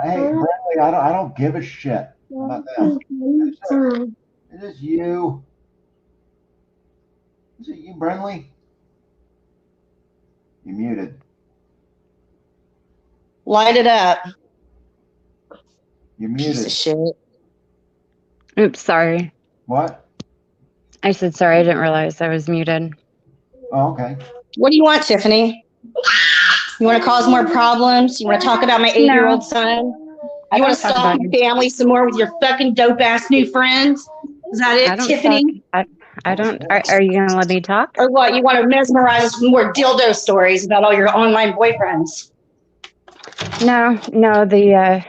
Hey, Bradley, I don't give a shit. How about that? Is this you? Is it you, Brentley? You muted. Light it up. You muted. Piece of shit. Oops, sorry. What? I said sorry. I didn't realize I was muted. Oh, okay. What do you want, Tiffany? You want to cause more problems? You want to talk about my 8-year-old son? You want to stalk my family some more with your fucking dope-ass new friends? Is that it, Tiffany? I don't. Are you going to let me talk? Or what? You want to mesmerize us with more dildo stories about all your online boyfriends? No. The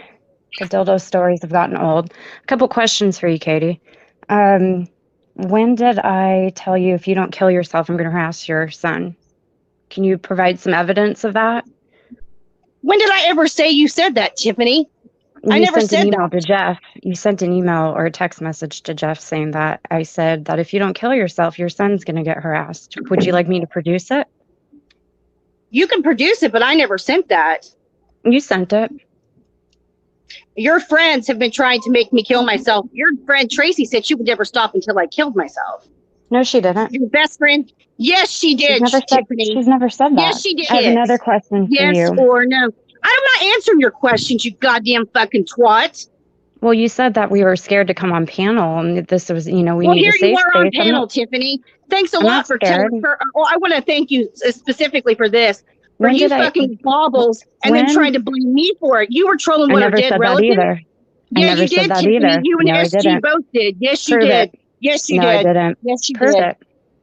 dildo stories have gotten old. A couple questions for you, Katie. When did I tell you if you don't kill yourself, I'm going to harass your son? Can you provide some evidence of that? When did I ever say you said that, Tiffany? I never said that. You sent an email to Jeff. You sent an email or a text message to Jeff saying that I said that if you don't kill yourself, your son's going to get harassed. Would you like me to produce it? You can produce it, but I never sent that. You sent it. Your friends have been trying to make me kill myself. Your friend Tracy said she would never stop until I killed myself. No, she didn't. Your best friend? Yes, she did. She's never said that. Yes, she did. I have another question for you. Yes or no? I'm not answering your questions, you goddamn fucking twat. Well, you said that we were scared to come on panel, and this was, we need a safe space. Well, here you are on panel, Tiffany. Thanks a lot for telling her. Oh, I want to thank you specifically for this. For you fucking baubles and then trying to blame me for it. You were trolling one of our dead relatives. Yeah, you did, Tiffany. You and SG both did. Yes, you did. Yes, you did. No, I didn't. Yes, you did. It.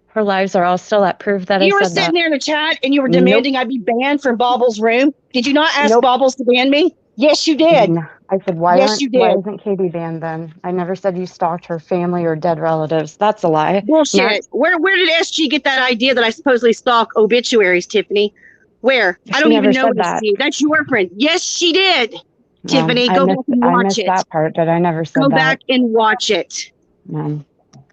Her lives are all still at proof that I said that. You were sitting there in the chat and you were demanding I be banned from Baubles' room. Did you not ask Baubles to ban me? Yes, you did. No. I said, why isn't Katie banned then? I never said you stalked her family or dead relatives. That's a lie. Bullshit. Where did SG get that idea that I supposedly stalk obituaries, Tiffany? Where? I don't even know SG. That's your friend. Yes, she did. Tiffany, go back and watch it. I missed that part, but I never said that. Go back and watch it.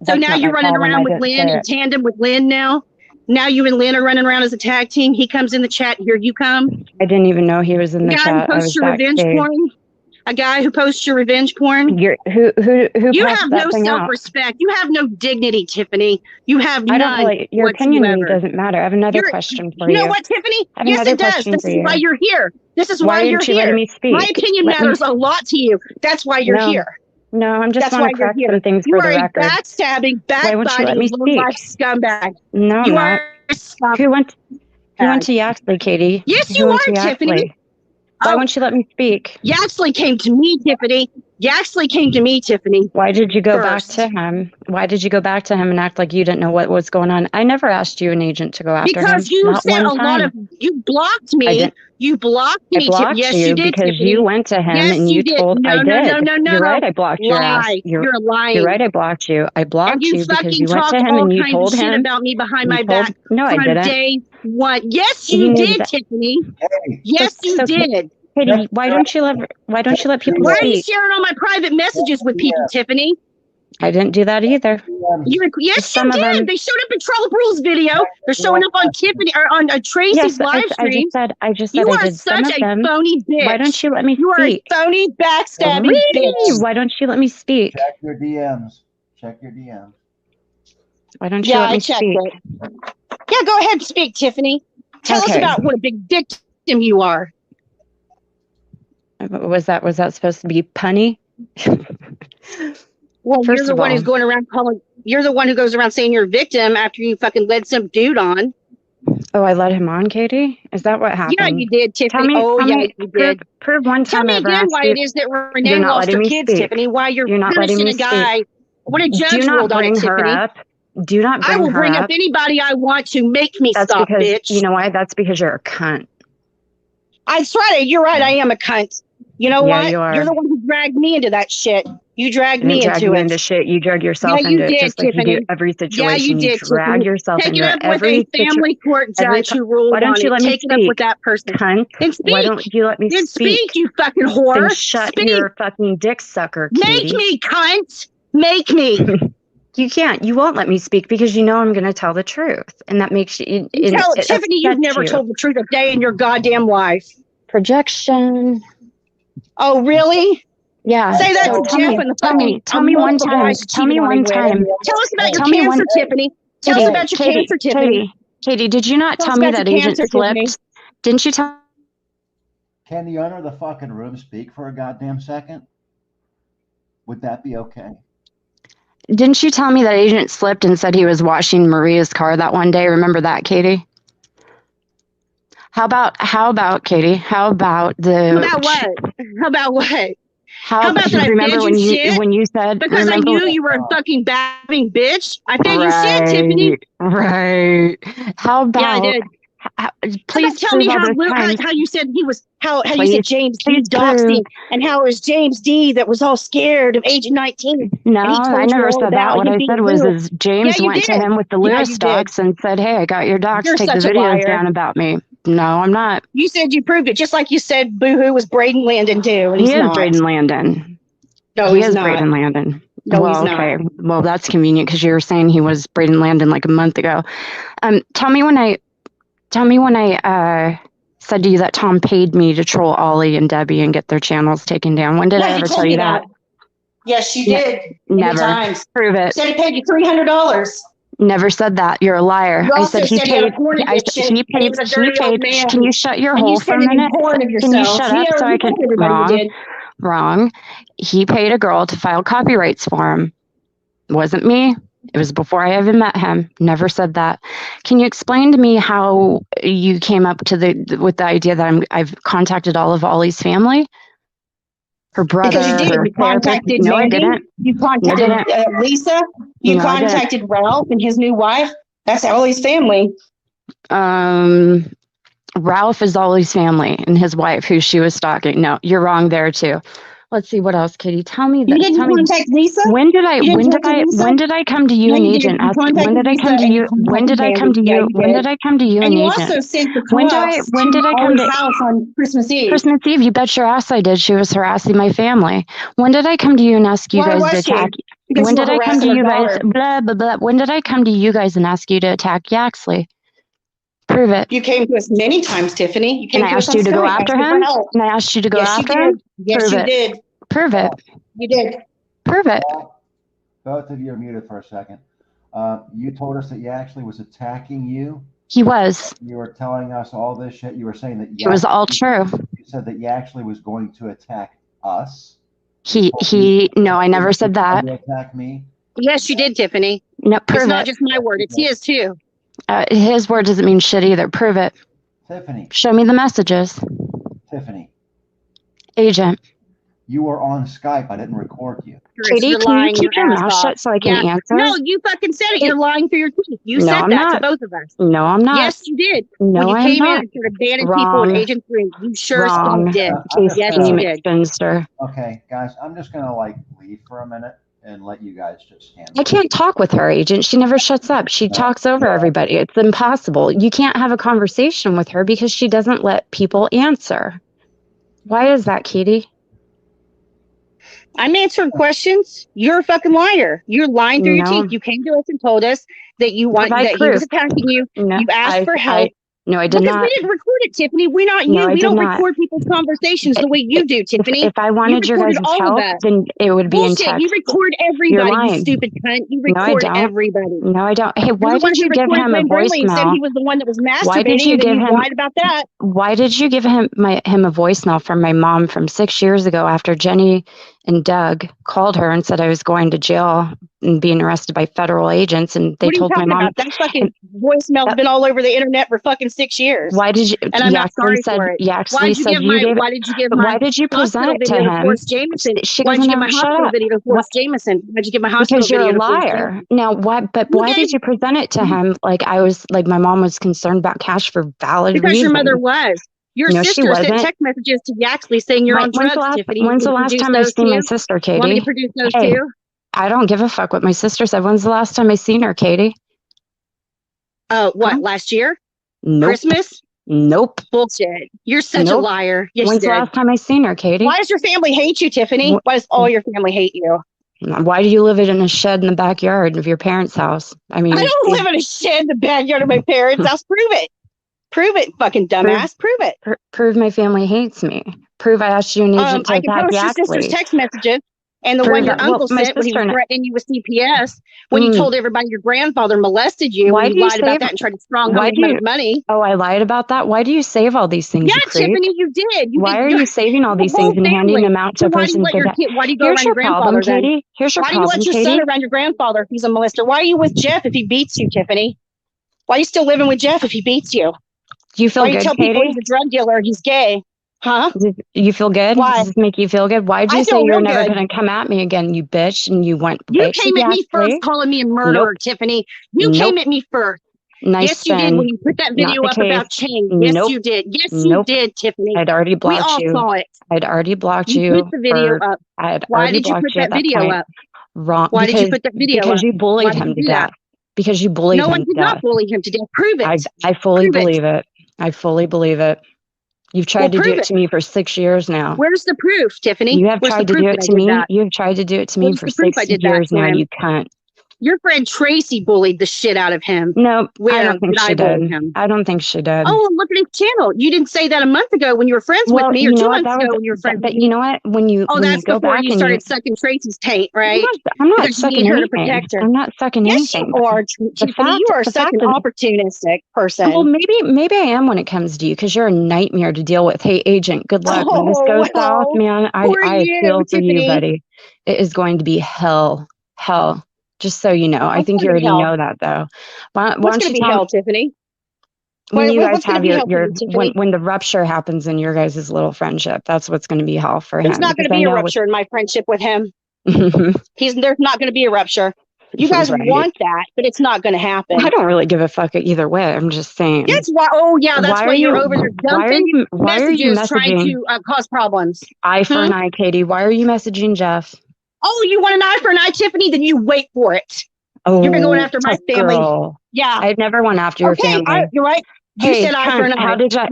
So now you're running around with Lynn in tandem with Lynn now? Now you and Lynn are running around as a tag team. He comes in the chat. Here you come. I didn't even know he was in the chat. Who posts your revenge porn? A guy who posts your revenge porn? Who you have no self-respect. You have no dignity, Tiffany. You have none. Your opinion to me doesn't matter. I have another question for you. You know what, Tiffany? Yes, it does. This is why you're here. This is why you're here. My opinion matters a lot to you. That's why you're here. No, I'm just want to correct some things for the record. You are a backstabbing, backbiting, low-life scumbag. No, you are a scumbag. Who went to Yaxley, Katie? Yes, you are, Tiffany. Why won't you let me speak? Yaxley came to me, Tiffany. Yaxley came to me, Tiffany. Why did you go back to him? Why did you go back to him and act like you didn't know what was going on? I never asked you, an agent, to go after him. Because you said a lot of, you blocked me. You blocked me. I blocked you because you went to him and you told, I did. No. You're right, I blocked your ass. You're lying. You're right, I blocked you. I blocked you because you went to him and you told him about me behind my back. No, I didn't. Day one. Yes, you did, Tiffany. Yes, you did. Katie, why don't you let people Why speak? are you sharing all my private messages with people, Tiffany? I didn't do that either. Yes, you did. They showed up in Troll Rules video. They're showing up on Tiffany or on Tracy's live stream. I just said you I are did such some of them. A phony bitch. Why don't you let me speak? You are a phony, backstabbing bitch. Why don't you let me speak? Check your DMs. Check your DMs. Why don't you let me speak? It. Yeah, go ahead and speak, Tiffany. Tell us about what a big victim you are. Was that supposed to be punny? Well, you're the one who's going around calling. You're the one who goes around saying you're a victim after you fucking led some dude on. Oh, I led him on, Katie? Is that what happened? Yeah, you did, Tiffany. You did. Prove one time. Tell me again why it is that Renee lost her kids, Tiffany. Why you're not letting me a guy. What a judge ruled on it, Tiffany. Do not bring her up. I will bring up anybody I want to make me stop, bitch. You know why? That's because you're a cunt. That's right. You're right. I am a cunt. You know what? You are. You're the one who dragged me into that shit. You dragged me into shit. You drag yourself into it just like you do every situation. Yeah, you did. Drag yourself into it every with a family court judge who ruled on it. Why don't you let me speak? Take it up with that person. Cunt. Then speak. Why don't you let me speak? Speak, you fucking whore. Then shut your fucking dick sucker, Katie. Make me, cunt. Make me. You can't. You won't let me speak because you know I'm going to tell the truth, and that makes you. Tiffany, you've never told the truth a day in your goddamn life. Projection. Oh, really? Yeah. Say that So to Jeff and the fucking. tell me one time. Tell me one time. Tell us about your cancer, Tiffany. Tell us about your cancer, Tiffany. Katie, did you not tell me that agent slipped? Didn't you tell? Can the owner of the fucking room speak for a goddamn second? Would that be okay? Didn't you tell me that agent slipped and said he was washing Maria's car that one day? Remember that, Katie? How about Katie? How about what? How about what? How about that? Remember when you said, because I knew you were a fucking babbing bitch. I fed you shit, Tiffany. Right. How about? Yeah, I did. Please tell me how you said he was how you said James D doxed him, and how it was James D that was all scared of Agent 19. No, I never said that. What I said was James went to him with the Lewis docs and said, "Hey, I got your docs. Take the videos down about me." No, I'm not. You said you proved it, just like you said Boohoo was Braden Landon too. And he is Braden Landon. No, he is not. Braden Landon. No, well, he's okay. not. Well, that's convenient because you were saying he was Braden Landon like a month ago. Tell me when I said to you that Tom paid me to troll Ollie and Debbie and get their channels taken down. When did I ever tell you that? Yes, you did. Never. Times. Prove it. Said he paid you $300. Never said that. You're a liar. I said he paid. He paid. Can you shut your hole for a minute? Can you shut up so I can? Wrong. He paid a girl to file copyrights for him. It wasn't me. It was before I even met him. Never said that. Can you explain to me how you came up to with the idea that I've contacted all of Ollie's family? Her brother. Because you did. You contacted Mandy. I didn't. You contacted Lisa. You contacted Ralph and his new wife. That's Ollie's family. Ralph is Ollie's family and his wife, who she was stalking. No, you're wrong there too. Let's see what else, Katie. Tell me that. You didn't contact Lisa? When did I come to you, an agent? When did I come to you? When did I come to you? When did I come to you, an agent? And you also sent the cuffs when did I come to house on Christmas Eve? Christmas Eve, you bet your ass I did. She was harassing my family. When did I come to you and ask you guys to attack? When did I come to you guys? Blah blah blah. When did I come to you guys and ask you to attack Yaxley? Prove it. You came to us many times, Tiffany. You came to us. And I asked you to go after him. And I asked you to go after him. Yes, you did. Prove it. You did. Prove it. Both of you are muted for a second. You told us that Yaxley was attacking you. He was. You were telling us all this shit. You were saying that it was all true. You said that Yaxley was going to attack us. No, I never said that. Attack me. Yes, you did, Tiffany. No, prove it's not just my word. It's his too. His word doesn't mean shit either. Prove it. Tiffany. Show me the messages. Tiffany. Agent. You were on Skype. I didn't record you. Katie, can you keep your mouth shut so I can answer? No, you fucking said it. You're lying through your teeth. You said that to both of us. No, I'm not. Yes, you did. No, when you came in and started banning people in Agent 3, you sure did. Yes, you did. Okay, guys, I'm just going to leave for a minute and let you guys just handle it. I can't talk with her, Agent. She never shuts up. She talks over everybody. It's impossible. You can't have a conversation with her because she doesn't let people answer. Why is that, Katie? I'm answering questions. You're a fucking liar. You're lying through your teeth. You came to us and told us that he was attacking you. No, you asked for help. No, I did not. Because we didn't record it, Tiffany. We're not you. We don't record people's conversations the way you do, Tiffany. If I wanted your guys' help, then it would be in text. You record everybody, you stupid cunt. You record everybody. No, I don't. Hey, why did you give him a voicemail? Said he was the one that was masturbating. Why did you give him? Lied about that. Why did you give him a voicemail from my mom from 6 years ago after Jenny and Doug called her and said I was going to jail and being arrested by federal agents, and they told my mom that fucking voicemail's been all over the internet for fucking 6 years. Why did you? And I'm not sorry for it. Why did you present it to him? She doesn't have shut up. Video to Forrest Jameson. Why'd you give my hospital because you're a liar. Now, why? But why did you present it to him? My mom was concerned about cash for valid reasons. Because your mother was. Your sister sent text messages to Yaxley saying you're on drugs, Tiffany. When's the last time I seen my sister, Katie? Want me to produce those too? I don't give a fuck what my sister said. When's the last time I seen her, Katie? What, last year? Nope. Christmas? Nope. Bullshit. You're such a liar. Yes, when's the last time I seen her, Katie? Why does your family hate you, Tiffany? Why does all your family hate you? Why do you live in a shed in the backyard of your parents' house? I don't live in a shed in the backyard of my parents' house. Prove it. Prove it, fucking dumbass. Prove it. Prove my family hates me. Prove I asked you an agent to I can attack post your sister's Yaxley. text messages and the Prove one your that. Well, uncle my sent when he was sister. threatening you with CPS, when you told everybody your grandfather molested you, Why when do you you lied about save- that and tried to strong Why him do you? with money. Oh, I lied about that. Why do you save all these things? Yeah, You creep? Tiffany, you did. Why are you saving all these things and handing them out to a Why do person? you let your kid? Why do you go Here's around your your grandfather problem, then? Katie. Here's your Why do you problem, let your Katie. son around your grandfather if he's a molester? Why are you with Jeff if he beats you, Tiffany? Why are you still living with Jeff if he beats you? Do you feel Why do good, you tell Katie? people he's a drug dealer, he's gay? Huh? You feel good? Why? Does this make you feel good? Why'd you I say feel you're real never good. going to come at me again, you bitch? And you went You right to came at me first Yaxley. calling me a murderer, Tiffany. You came at me first. Nice yes, you did spin. when you put that video Not the up about case. Chang. Yes, you did. Yes, you did, Tiffany. I'd already We blocked all you. saw it. I'd already blocked You you. put the video up. Why did you put that video up? Wrong. Why did you put that video up? Because you bullied Why did him you to do death. that? Because you bullied No him one to did death. not bully him to death. Prove it. I fully Prove it. believe it. I fully believe it. You've tried to do prove it to me for 6 years now. Where's the proof, Tiffany? You have Where's tried the to proof do it that I to did me. that? You have tried to do it to me Where's for the proof 6 I did that years to now. him? You cunt. Your friend Tracy bullied the shit out of him. No, Where I don't think she bully did. him? I don't think she did. Oh, look at his channel. You didn't say that a month ago when you were friends with me, or you know 2 what? months ago when you were friends with me. But you know what? When you that's go before back you and started sucking Tracy's taint, right? I'm not Because you sucking need her to anything. protect her. I'm not sucking Yes, anything. you are, Tiffany. You are such an opportunistic person. Well, maybe I am when it comes to you, because you're a nightmare to deal with. Hey, agent, good luck. When this goes south, man, I feel for you, buddy. It is going to be hell. Just so you know. I think you already know that, though. What's going to be hell, Tiffany? When you guys have when the rupture happens in your guys' little friendship, that's what's going to be hell for him. There's not going to be a rupture in my friendship with him. There's not going to be a rupture. You guys want that, but it's not going to happen. I don't really give a fuck either way. I'm just saying. That's why. Oh yeah, that's why you're over there dumping messages trying to cause problems. Eye for an eye, Katie. Why are you messaging Jeff? Oh, you want an eye for an eye, Tiffany? Then you wait for it. Oh, you've been going after my family. Girl. Yeah, I never went after your family. You're right. You said eye for an eye. How did I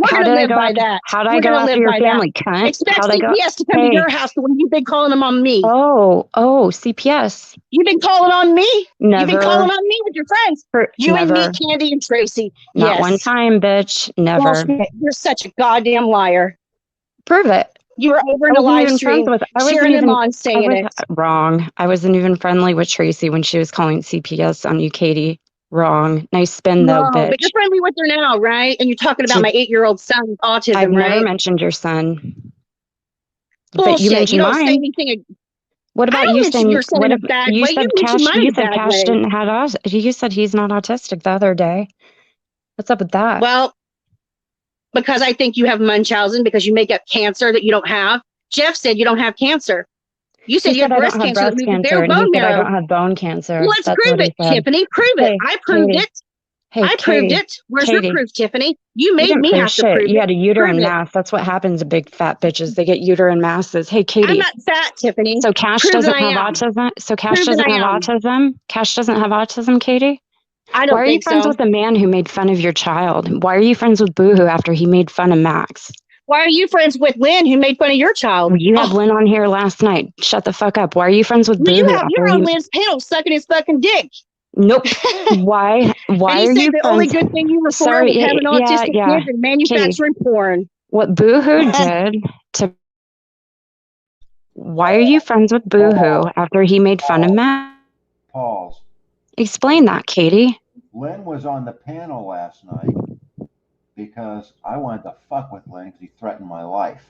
go after your family? Cunt. Expect CPS to come to your house the way you've been calling them on me. Oh, CPS. You've been calling on me. Never. You've been calling on me with your friends. You and me, Candy and Tracy. Not one time, bitch. Never. Well, you're such a goddamn liar. Prove it. You were over in a live stream, cheering them on, saying it. Wrong. I wasn't even friendly with Tracy when she was calling CPS on you, Katie. Wrong. Nice spin, though, bitch. But you're friendly with her now, right? And you're talking about my 8-year-old son's autism, I've right? never mentioned your son. Bullshit. But you mentioned mine. Say anything. What about you saying your son in a bad way? You said Cash didn't have autism. You said he's not autistic the other day. What's up with that? Well, because I think you have Munchausen because you make up cancer that you don't have. Jeff said you don't have cancer. You said you have breast cancer. And he said I don't have bone cancer. Well, let's prove it, Tiffany. Prove it. I proved it. I proved it. Where's your proof, Tiffany? You made me have to prove it. You had a uterine mass. That's what happens to big fat bitches. They get uterine masses. Hey, Katie. I'm not fat, Tiffany. So Cash doesn't have autism? So Cash doesn't have autism? Cash doesn't have autism, Katie? I don't think so. Why are you friends with the man who made fun of your child? Why are you friends with Boohoo after he made fun of Max? Why are you friends with Lynn who made fun of your child? You had Lynn on here last night. Shut the fuck up. Why are you friends with Boohoo? You're on Lynn's panel sucking his fucking dick. Nope. Why are you the only good thing you were for was having autistic kids and manufacturing porn. What Boohoo did to... Why are you friends with Boohoo after he made fun of Matt? Pause. Explain that, Katie. Lynn was on the panel last night because I wanted to fuck with Lynn because he threatened my life.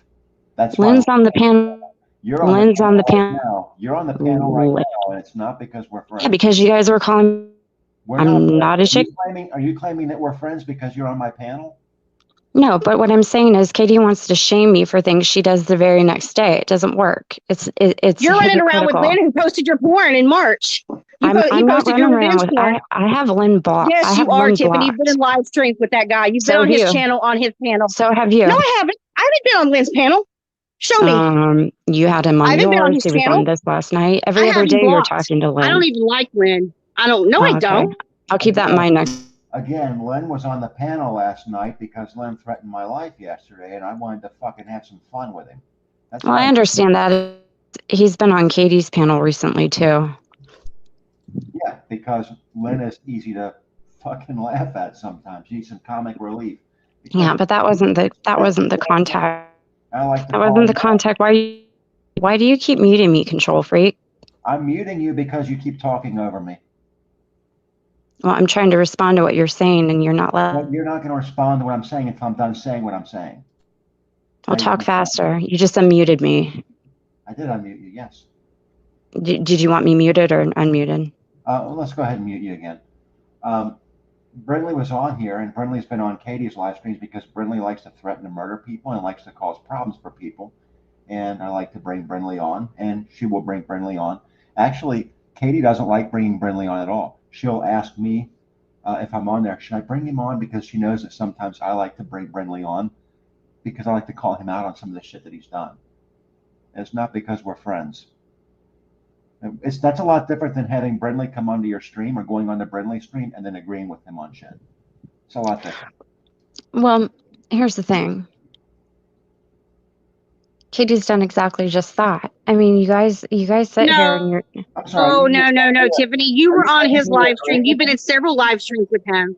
That's Lynn's on the panel. Lynn's on the panel. Right, you're on the panel right now, and it's not because we're friends. Yeah, because you guys were calling. I'm not a chick. Are you claiming that we're friends because you're on my panel? No, but what I'm saying is Katie wants to shame me for things she does the very next day. It doesn't work. It's You're running around with Lynn who posted your porn in March. I'm not running around with. I have Lynn blocked. Yes, you are, Tiffany. You've been in live streams with that guy. You've been on his channel, on his panel. So have you? No, I haven't. I haven't been on Lynn's panel. Show me. You had him on yours. Been on his he was channel. On this last night. Every other day you're talking to Lynn. I don't even like Lynn. I don't. No, I don't. I'll keep that in mind next. Again, Lynn was on the panel last night because Lynn threatened my life yesterday, and I wanted to fucking have some fun with him. Well, I understand that. He's been on Katie's panel recently too. Yeah, because Lynn is easy to fucking laugh at sometimes. She's some comic relief. Yeah, but that wasn't the contact. I like to That wasn't the contact. Why do you keep muting me, control freak? I'm muting you because you keep talking over me. Well, I'm trying to respond to what you're saying, and you're not Well, you're not going to respond to what I'm saying until I'm done saying what I'm saying. I'll talk faster. You just unmuted me. I did unmute you, yes. Did you want me muted or unmuted? Well, let's go ahead and mute you again. Brindley was on here, and Brindley's been on Katie's live streams because Brindley likes to threaten to murder people and likes to cause problems for people. And I like to bring Brindley on, and she will bring Brindley on. Actually, Katie doesn't like bringing Brindley on at all. She'll ask me if I'm on there, should I bring him on? Because she knows that sometimes I like to bring Brindley on because I like to call him out on some of the shit that he's done. And it's not because we're friends. That's a lot different than having Brindley come onto your stream or going on the Brindley stream and then agreeing with him on shit. It's a lot different. Well, here's the thing. Katie's done exactly just that. I mean, you guys sit here and you're. I'm sorry. Oh, no, Tiffany. You were on his live stream. You've been in several live streams with him.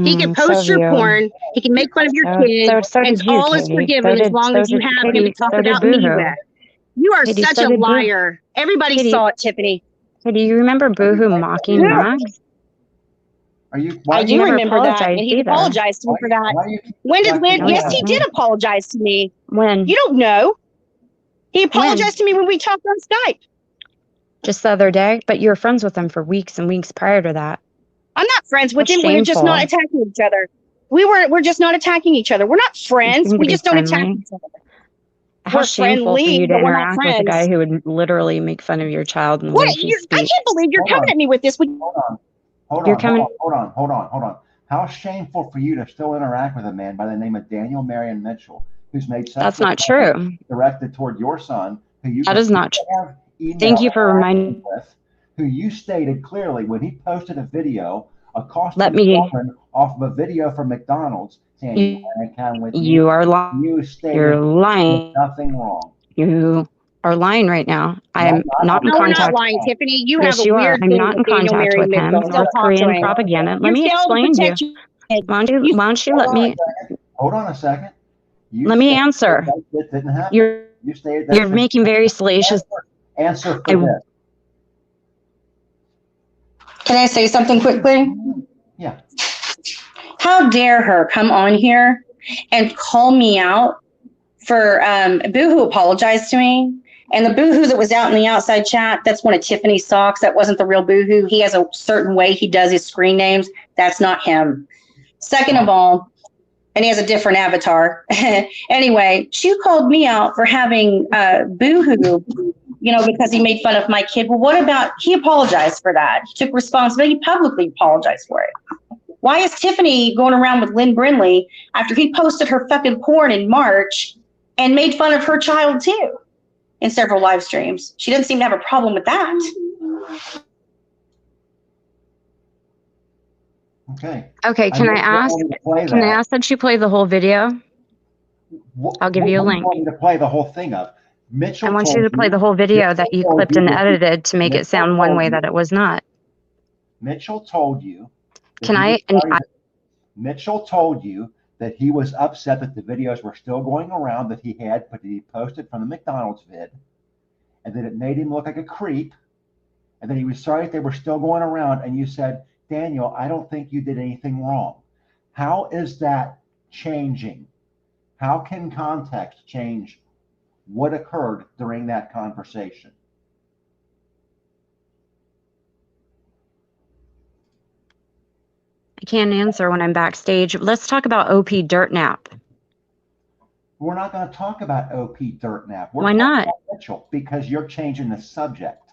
He can post your porn. He can make fun of your kids. And all is forgiven as long as you have him to talk about me with. You are such a liar. Everybody saw it, Tiffany. Hey, do you remember Boohoo mocking Max? I do remember that, and he apologized to me for that. When did Lynn? Yes, he did apologize to me. When? You don't know. He apologized to me when we talked on Skype. Just the other day? But you were friends with him for weeks and weeks prior to that. I'm not friends with him. We're just not attacking each other. We're just not attacking each other. We're not friends. We just don't attack each other. How shameful for you to interact with a guy who would literally make fun of your child and the way he speaks. I can't believe you're coming at me with this. Hold on. How shameful for you to still interact with a man by the name of Daniel Marion Mitchell, who's made sexual That's not true. Directed toward your son, who you that is not true. Thank you for reminding me. Who you stated clearly when he posted a video accosting children off of a video from McDonald's saying you are lying. You're lying. Nothing wrong. You are lying right now. I am not in contact. We're not lying, Tiffany. You have a you weird are. I'm not in contact with him. North Korean propaganda. Let me explain to you. Why don't you let me? Hold on a second. Let me answer. It didn't happen. You're making very salacious. Answer for this. Can I say something quickly? Yeah. How dare her come on here and call me out for Boohoo apologized to me. And the Boohoo that was out in the outside chat, that's one of Tiffany's socks. That wasn't the real Boohoo. He has a certain way he does his screen names. That's not him. Second of all, and he has a different avatar. Anyway, she called me out for having Boohoo, because he made fun of my kid. Well, what about, he apologized for that. He took responsibility, he publicly apologized for it. Why is Tiffany going around with Lynn Brindley after he posted her fucking porn in March and made fun of her child too in several live streams? She doesn't seem to have a problem with that. Okay, can I ask that you play the whole video? I'll give you a link. I want you to play the whole thing of. Mitchell, I want you to play the whole video that you clipped and edited to make it sound one way that it was not. Mitchell told you. Mitchell told you that he was upset that the videos were still going around that he posted from the McDonald's vid, and that it made him look like a creep, and that he was sorry that they were still going around. And you said, Daniel, I don't think you did anything wrong. How is that changing? How can context change what occurred during that conversation? I can't answer when I'm backstage. Let's talk about OP Dirtnap. We're not going to talk about OP Dirtnap. Why not? Mitchell, because you're changing the subject.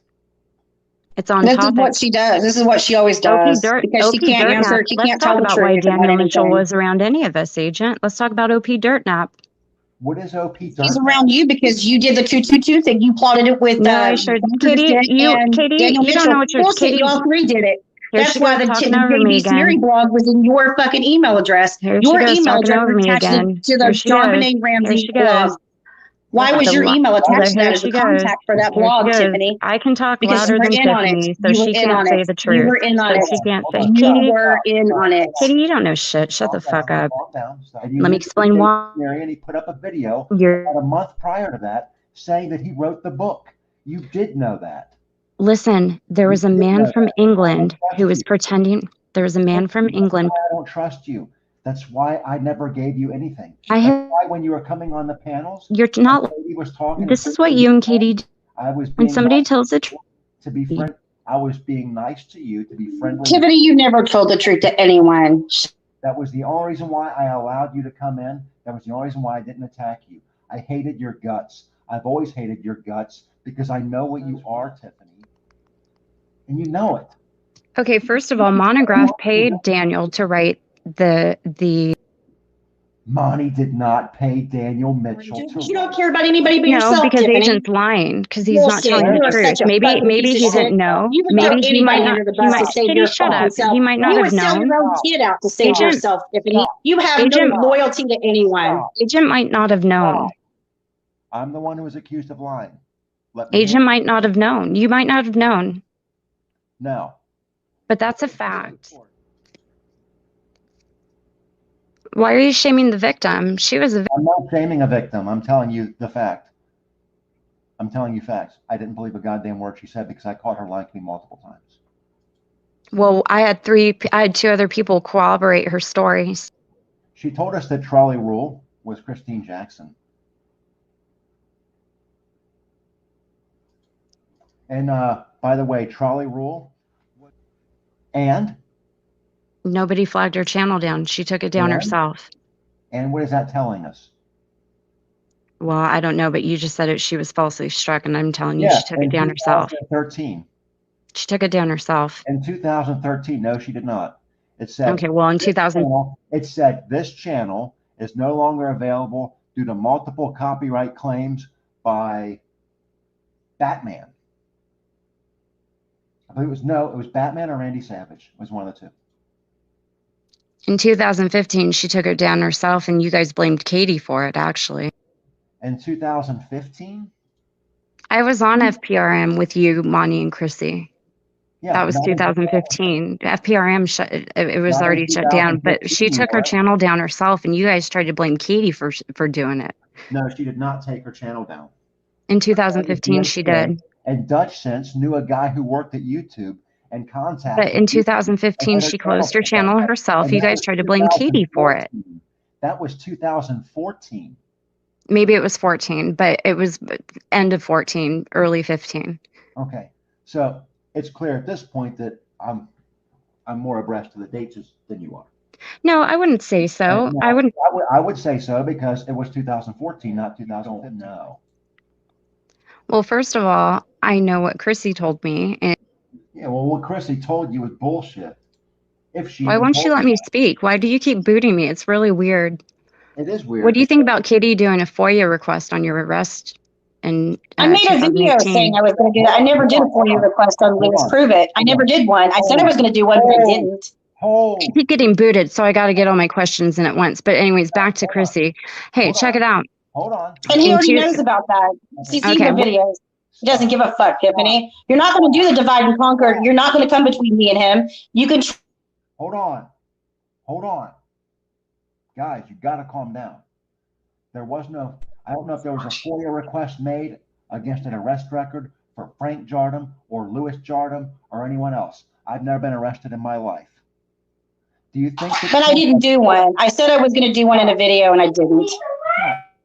It's on topic. This is what she does. This is what she always does. Because she can't answer. She can't tell the truth. Let's talk about why Daniel Mitchell was around any of us, Agent. Let's talk about OP Dirtnap. What is OP Dirtnap? He's around you because you did the 222 thing. You plotted it with Katie, you don't know what you're saying. You all three did it. That's why the JB Smeary blog was in your fucking email address. Your email address was attached to the Dominate Ramsey blog. Why was your email attached to that as a contact for that blog, Tiffany? I can talk Because louder than Tiffany, so she can't say the truth. You were in on it. She can't say. You were in on it. Katie, you don't know shit. Shut the fuck up. Calm down. Let me explain why. And he put up a video about a month prior to that saying that he wrote the book. You did know that. Listen, there was a man from England who was pretending. There was a man from England. I don't trust you. That's why I never gave you anything. That's why when you were coming on the panels, you're not. Was talking. This is what you and Katie do. I was when somebody tells the truth. To be friend, I was being nice to you, to be friendly. Tiffany, you never told the truth to anyone. That was the only reason why I allowed you to come in. That was the only reason why I didn't attack you. I hated your guts. I've always hated your guts because I know what you are, Tiffany. And you know it. Okay, first of all, Monograph paid Daniel to write the Monty did not pay Daniel Mitchell to You don't care about anybody but yourself, because Tiffany. Agent's lying because he's not telling the truth. Maybe he didn't know. Maybe he might not. Katie, shut up. He might not have known. You would sell your own kid out to save yourself, Tiffany. You have no loyalty to anyone. Agent might not have known. I'm the one who was accused of lying. Agent might not have known. You might not have known. No. But that's a fact. Why are you shaming the victim? She was a victim. I'm not shaming a victim. I'm telling you the fact. I'm telling you facts. I didn't believe a goddamn word she said because I caught her lying to me multiple times. Well, I had two other people corroborate her stories. She told us that Trolley Rule was Christine Jackson. And by the way, Trolley Rule and nobody flagged her channel down. She took it down herself. And what is that telling us? Well, I don't know, but you just said she was falsely struck, and I'm telling you she took it down herself. 2013. She took it down herself. In 2013, no, she did not. It said, okay, well, in 2000, it said this channel is no longer available due to multiple copyright claims by Batman. I believe it was Batman or Randy Savage. It was one of the two. In 2015, she took it down herself, and you guys blamed Katie for it, actually. In 2015? I was on FPRM with you, Monty, and Chrissy. Yeah, that was 2015. FPRM it was already shut down, but she took her channel down herself, and you guys tried to blame Katie for doing it. No, she did not take her channel down. In 2015, she did. And Dutch Sense knew a guy who worked at YouTube and contacted. But in 2015, she closed her channel herself. You guys tried to blame Katie for it. That was 2014. Maybe it was 14, but it was end of 14, early 15. Okay, so it's clear at this point that I'm more abreast of the dates than you are. No, I wouldn't say so. No, I would say so because it was 2014, not 2015. No. Well, first of all, I know what Chrissy told me. And yeah, well, what Chrissy told you was bullshit. Why won't she let me speak? Why do you keep booting me? It's really weird. It is weird. What do you think about Katie doing a FOIA request on your arrest? And I made a video saying I was going to do that. I never did a FOIA request on Lewis Prove It. I never did one. I said I was going to do one, but I didn't. I keep getting booted, so I got to get all my questions in at once. But anyways, back to Chrissy. Hey, check it out. Hold on. And he already knows about that. He's seen the videos. He doesn't give a fuck, Tiffany. You're not going to do the divide and conquer. You're not going to come between me and him. You can. Hold on. Hold on. Guys, you got to calm down. There was no, I don't know if there was a FOIA request made against an arrest record for Frank Jardim or Louis Jardim or anyone else. I've never been arrested in my life. Do you think that? But I didn't do one. I said I was going to do one in a video and I didn't.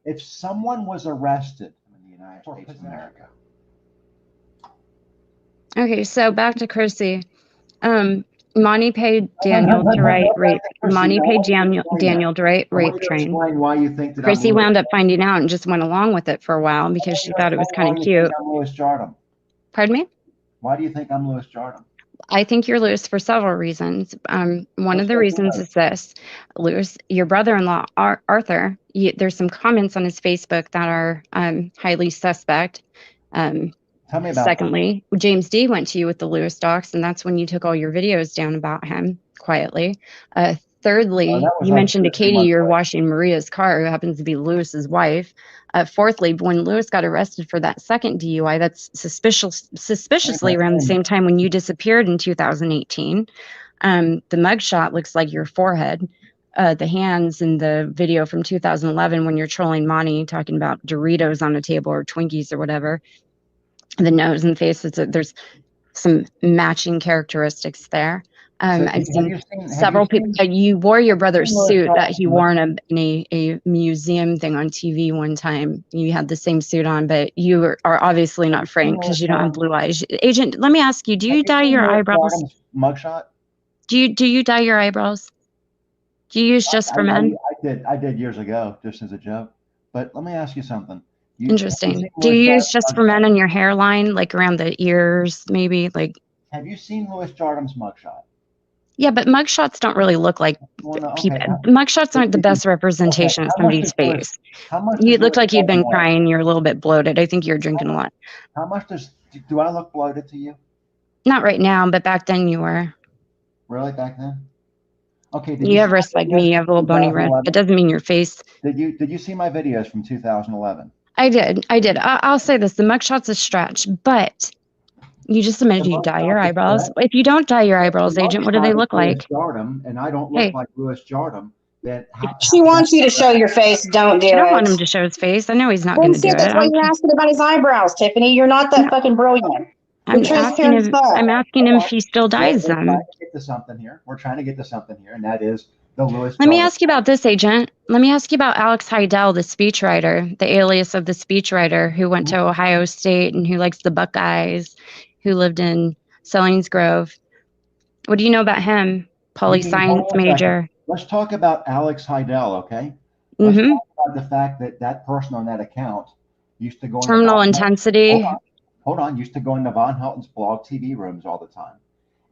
If someone was arrested in the United States of America. Okay, so back to Chrissy. Monty paid Daniel to write rape. Monty paid Daniel to write rape train. Why you think that Chrissy wound up finding out and just went along with it for a while because she thought it was kind of cute. Pardon me? Why do you think I'm Louis Jardim? I think you're Louis for several reasons. One of the reasons is this. Louis, your brother-in-law, Arthur, there's some comments on his Facebook that are highly suspect. Tell me about Secondly, James D went to you with the Louis docs, and that's when you took all your videos down about him quietly. Thirdly, that was you like mentioned to 2 or 3 Katy months you're later. washing Maria's car, who happens to be Lewis's wife. Fourthly, when Lewis got arrested for that second DUI, that's suspiciously around the same time when you disappeared in 2018. The mugshot looks like your forehead. The hands in the video from 2011 when you're trolling Monty talking about Doritos on a table or Twinkies or whatever. The nose and face, there's some matching characteristics there. I've seen several people. You wore your brother's suit that he wore in a museum thing on TV one time. You had the same suit on, but you are obviously not Frank because you don't have blue eyes. Agent, let me ask you: do you dye your eyebrows? Mugshot? Do you dye your eyebrows? Do you use Just for Men? I did years ago, just as a joke. But let me ask you something. Interesting. Do you use Just for Men in your hairline, like around the ears, maybe? Like, have you seen Louis Jardim's mugshot? Yeah, but mugshots don't really look like people. Mugshots aren't the best representation of somebody's face. You looked like you'd been crying. You're a little bit bloated. I think you're drinking a lot. How much do I look bloated to you? Not right now, but back then you were. Really, back then? Okay. You have wrists like me. You have a little bony wrist. It doesn't mean your face. Did you see my videos from 2011? I did. I'll say this: the mugshot's a stretch, but you just admitted you dye your eyebrows. If you don't dye your eyebrows, Agent, what do they look like? And I don't look like Louis Jardim. She wants you to show your face. Don't do it. I don't want him to show his face. I know he's not going to do it. That's why you're asking about his eyebrows, Tiffany. You're not that fucking brilliant. I'm asking him if he still dyes them. We're trying to get to something here. We're trying to get to something here, and that is the Louis. Let me ask you about this, Agent. Let me ask you about Alex Heidel, the speechwriter, the alias of the speechwriter who went to Ohio State and who likes the Buckeyes, who lived in Selinsgrove. What do you know about him? Poli-science major. Let's talk about Alex Heidel, okay? Let's talk about the fact that that person on that account used to go terminal intensity. Hold on. Used to go into Von Helton's blog TV rooms all the time.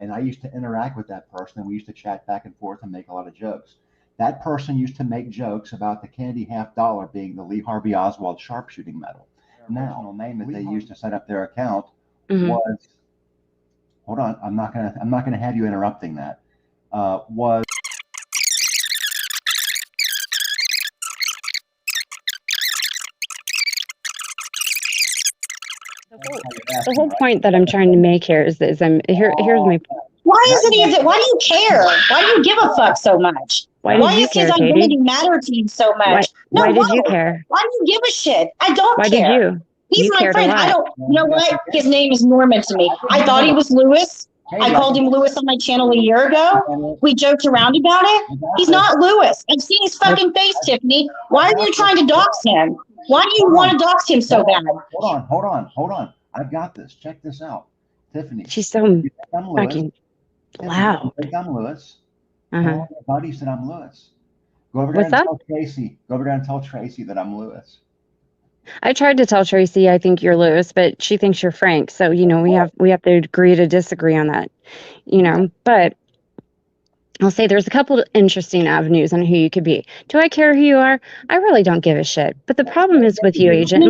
And I used to interact with that person, and we used to chat back and forth and make a lot of jokes. That person used to make jokes about the candy $50 being the Lee Harvey Oswald sharpshooting medal. Now, the name that they used to set up their account was, hold on, I'm not gonna have you interrupting that. Was the whole point that I'm trying to make here is here's my point. Why is it even? Why do you care? Why do you give a fuck so much? Why does his identity matter to you so much? Why did you care? Why do you give a shit? I don't care. Why did you? He's my friend. I don't. You know what? His name is Norman to me. I thought he was Lewis. I called him Lewis on my channel a year ago. We joked around about it. He's not Lewis. I've seen his fucking face, Tiffany. Why are you trying to dox him? Why do you want to dox him so bad? Hold on. I've got this. Check this out. Tiffany. She's so fucking loud. I'm Lewis. My buddy said I'm Lewis. Go over there and tell Tracy. Go over there and tell Tracy that I'm Lewis. I tried to tell Tracy I think you're Lewis, but she thinks you're Frank. So, we have to agree to disagree on that. But I'll say there's a couple of interesting avenues on who you could be. Do I care who you are? I really don't give a shit. But the problem is with you, Agent.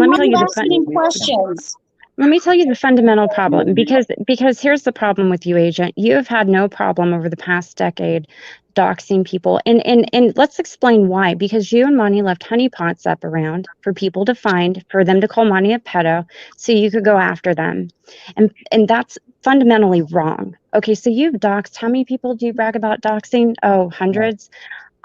Let me tell you the fundamental problem, because here's the problem with you, Agent. You have had no problem over the past decade doxing people. And let's explain why. Because you and Monty left honeypots up around for people to find, for them to call Monty a pedo, so you could go after them. And that's fundamentally wrong. Okay, so you've doxed. How many people do you brag about doxing? Oh, hundreds.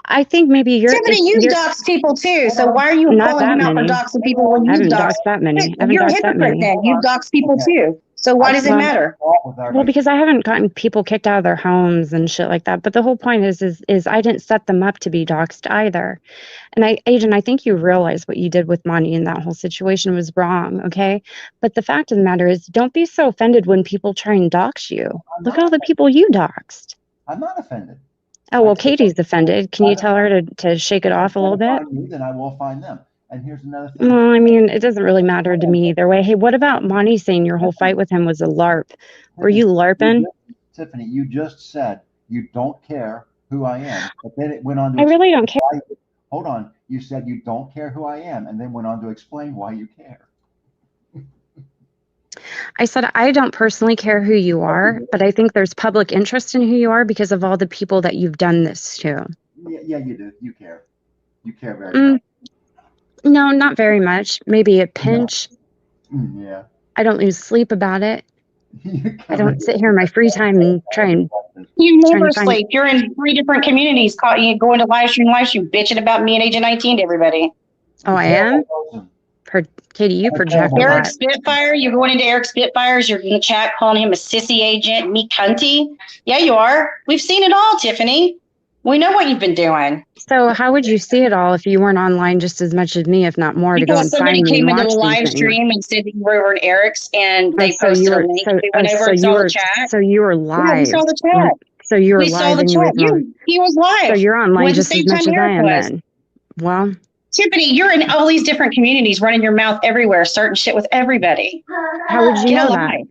I think maybe you're. Tiffany, you dox people too. So why are you calling him out for doxing people when you dox that many? You're a hypocrite then. You dox people too. So why does it matter? Well, because I haven't gotten people kicked out of their homes and shit like that. But the whole point is I didn't set them up to be doxed either. And Agent, I think you realize what you did with Monty in that whole situation was wrong, okay? But the fact of the matter is, don't be so offended when people try and dox you. Look at all the people you doxed. I'm not offended. Oh, well, Katie's offended. Can you tell her to shake it off a little bit? Then I will find them. And here's another thing. Well, I mean, it doesn't really matter to me either way. Hey, what about Monty saying your whole fight with him was a LARP? Were you LARPing? Tiffany, you just said you don't care who I am. But then it went on to I really don't care. Hold on. You said you don't care who I am, and then went on to explain why you care. I said, I don't personally care who you are, but I think there's public interest in who you are because of all the people that you've done this to. Yeah, you do. You care. You care very much. No, not very much. Maybe a pinch. Yeah. I don't lose sleep about it. I don't sit here in my free time and try and you never sleep. You're in 3 different communities, going to live stream, bitching about me and Agent 19 to everybody. Oh, I am? Katy, you project a Eric lot. Spitfire, you're going into Eric Spitfires, you're in the chat calling him a sissy agent, me cunty. Yeah, you are. We've seen it all, Tiffany. We know what you've been doing. So how would you see it all if you weren't online just as much as me, if not more, because to go and find me and watch somebody came into the live stream and said that you were over in Eric's and they posted a link. We went over and saw the chat. So you were live. Yeah, we saw the chat. So you were we live saw the and chat. He was live. So you're online just as much as I am then. Well, Tiffany, you're in all these different communities running your mouth everywhere, starting shit with everybody. How would you know that?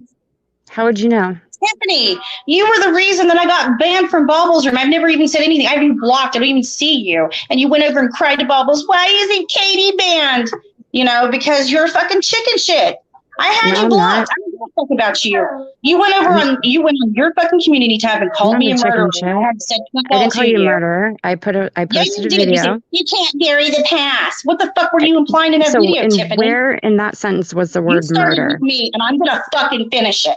How would you know? Tiffany, you were the reason that I got banned from Bobbles Room. I've never even said anything. I've been blocked. I don't even see you. And you went over and cried to Bobbles, why isn't Katy banned? You know, because you're fucking chicken shit. I had you blocked. I don't give a fuck about you. You went on your fucking community tab and called me a murderer. I didn't call you a murderer. I posted a video. You said, you can't bury the past. What the fuck were you implying in that video, Tiffany? Where in that sentence was the word murder? With me, and I'm gonna fucking finish it.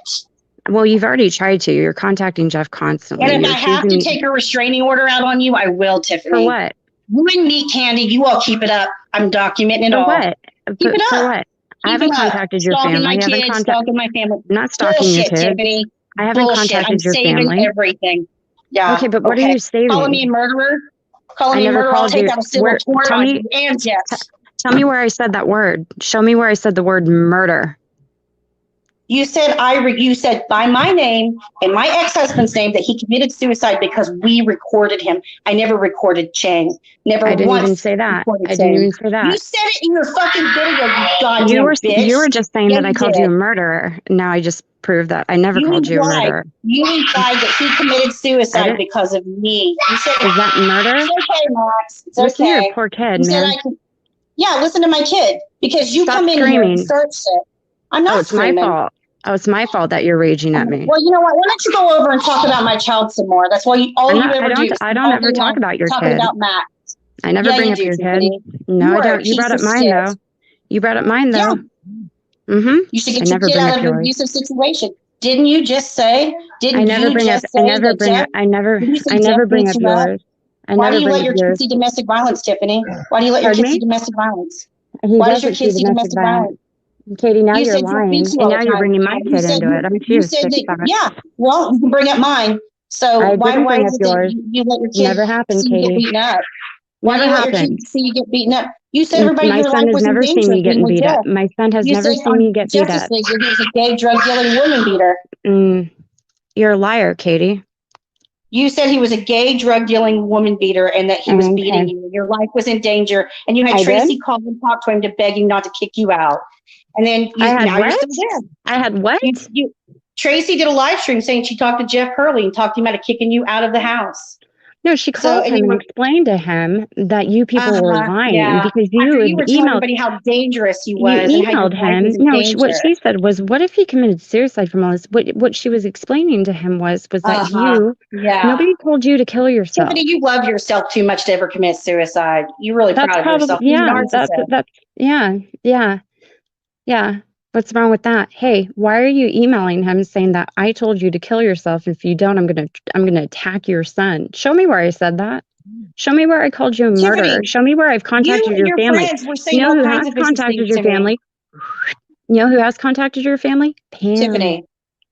Well, you've already tried to. You're contacting Jeff constantly. And if I have to take a restraining order out on you, I will, Tiffany. For what? You and me, Candy, you all keep it up. I'm documenting it all. For what? Keep it up. For what? I haven't contacted your family. I haven't contacted my family. I'm not stalking your kids. Tiffany. I haven't contacted your family. Everything. Yeah. Okay, but what are you saving? Calling me a murderer? Calling me a murderer? I'll take out a civil tort on you and Jeff. Tell me where I said that word. Show me where I said the word murder. You said you said by my name and my ex-husband's name that he committed suicide because we recorded him. I never recorded Chang. I didn't even say that. I didn't even say that. You said it in your fucking video, you goddamn bitch. You were just saying that I called you a murderer. Now I just proved that I never called you a murderer. You implied that he committed suicide because of me. You said, is that murder? It's okay, Max. It's listen okay. to your poor kid, man. Yeah, listen to my kid because you Stop come in screaming. here and start shit. I'm not screaming. My fault. Oh, it's my fault that you're raging at me. Well, you know what? Why don't you go over and talk about my child some more? That's why you ever do. I don't ever talk about your kid. Talking about Max. I never bring up your kid. No, I don't. You brought up mine, though. You brought up mine, though. Yeah. Mm-hmm. You should get your kid out of an abusive situation. Didn't you just say? I never bring up yours. Why do you let your kid see domestic violence, Tiffany? Why do you let your kid see domestic violence? Why does your kid see domestic violence? Katy, now you're lying, and now you're bringing my kid into it. I'm you said that, yeah, well, you can bring up mine. So why is it that you let your kid never happened, Katy. Get beaten up? Why do you let your kid see you get beaten up? You said everybody my son has never seen me getting beat up. My son has never seen me get beat up. He was a gay drug dealing woman beater. You're a liar, Katy. You said he was a gay drug dealing woman beater and that he was beating you. Your life was in danger, and you had Tracy call and talk to him to beg him not to kick you out. And then I had you're still there. I had what? Tracy did a live stream saying she talked to Jeff Hurley and talked to him out of kicking you out of the house. No, she called him and explained to him that you people were lying because you were telling everybody how dangerous he was. You emailed him. No, what she said was, "What if he committed suicide from all this?" What she was explaining to him was that nobody told you to kill yourself. Tiffany, you love yourself too much to ever commit suicide. You're really proud of yourself. Yeah. What's wrong with that? Hey, why are you emailing him saying that I told you to kill yourself? If you don't, I'm gonna attack your son. Show me where I said that. Show me where I called you a murderer. Show me where I've contacted your family. You know who has contacted your family? You know who has contacted your family? Pam. Tiffany.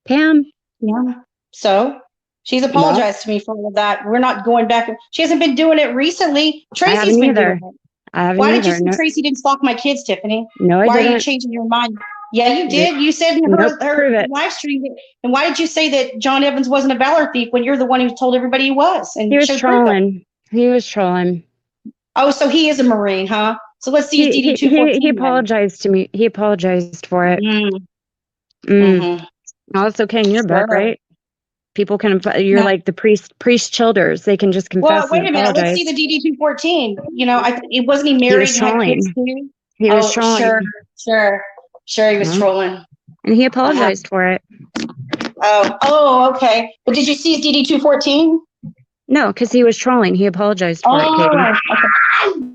Pam. Yeah. So she's apologized to me for all of that. We're not going back. She hasn't been doing it recently. Tracy's been doing it. Why did you say Tracy didn't stalk my kids, Tiffany? No, I didn't. Why are you changing your mind? Yeah, you did. You said in her live stream. And why did you say that John Evans wasn't a Valor thief when you're the one who told everybody he was? And he was trolling. He was trolling. Oh, so he is a Marine, huh? So let's see his DD-214. He apologized to me. He apologized for it. Oh, that's okay in your book, right? People can. You're like the priest childers. They can just confess. Well, wait a minute. Let's see the DD-214. You know, it wasn't he married and had kids too? He was trolling. Sure, he was trolling. And he apologized for it. Oh, okay. But did you see his DD-214? No, because he was trolling. He apologized for it, Katie. Okay.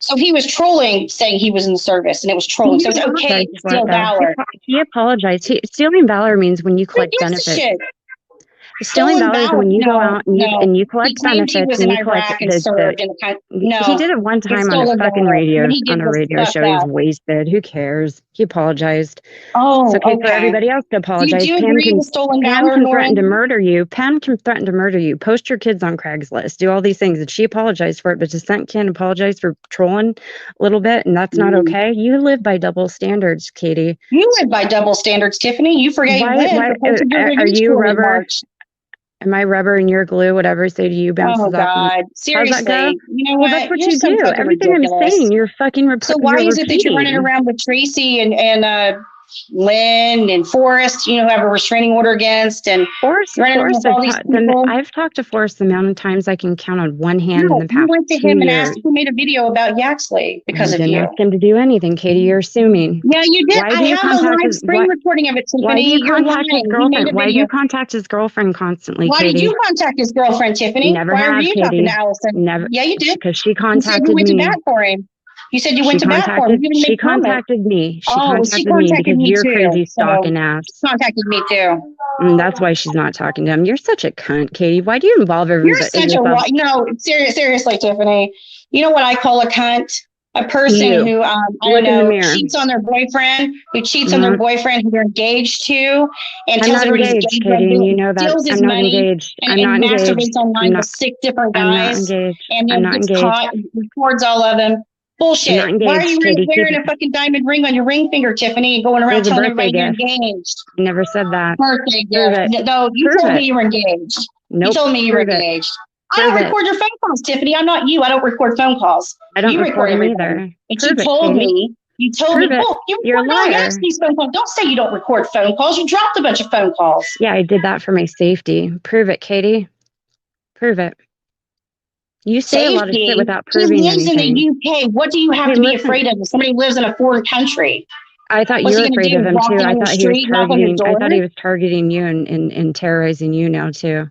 So he was trolling, saying he was in the service, and it was trolling. So it's okay to steal valor. He apologized. Stealing valor means when you collect benefits. Stealing valor is when you go out and you collect benefits and you collect he did it one time on a fucking radio show. He's wasted. Who cares? He apologized. Oh, it's okay for everybody else to apologize. Pam can threaten to murder you. Pam can threaten to murder you. Post your kids on Craigslist. Do all these things. And she apologized for it, but Dissent can't apologize for trolling a little bit, and that's not okay. You live by double standards, Katie. You live by double standards, Tiffany. You forget are you rubber? Am I rubber and you're glue? Whatever I say to you bounces off. Oh, God. Seriously. How's that go? You know what? That's what you do. Everything ridiculous. I'm saying, you're fucking So why is it that you're running around with Tracy and Lynn and Forrest, who have a restraining order against, and Forrest, I've talked to Forrest the amount of times I can count on one hand in the past. You went to him and asked who made a video about Yaxley because of you. I didn't ask him to do anything, Katie. You're assuming. Yeah, you did. I have a live screen recording of it, Tiffany. Why do you contact his girlfriend? Why do you contact his girlfriend constantly, Katie? Why did you contact his girlfriend, Tiffany? Never Why have, are you Katie. talking to Allison? Never. Yeah, you did. Because she contacted me. You said you went to bat for him. You said you went to bat for him. She contacted me. She contacted me because you're crazy stalking ass. She contacted me too. And that's why she's not talking to him. You're such a cunt, Katie. Why do you involve everybody? You're such a no. Seriously, Tiffany. You know what I call a cunt? A person who cheats on their boyfriend, who they're engaged to, and tells everybody he's engaged. Katie, you know that. Steals his money and masturbates online with 6 different guys, and then gets caught, records all of them. Bullshit. Why are you wearing a fucking diamond ring on your ring finger, Tiffany, and going around telling everybody you're engaged? I never said that. Birthday gift. No, you told me you were engaged. Nope. You told me you were engaged. I don't record your phone calls, Tiffany. I'm not you. I don't record phone calls. I don't record them either. And you told me. You told me. Oh, you're a liar. These phone calls. Don't say you don't record phone calls. You dropped a bunch of phone calls. Yeah, I did that for my safety. Prove it, Katie. Prove it. You say a lot of shit without proving anything. He lives in the UK. What do you have to be afraid of if somebody lives in a foreign country? I thought you were afraid of him too. I thought he was targeting you and terrorizing you now too.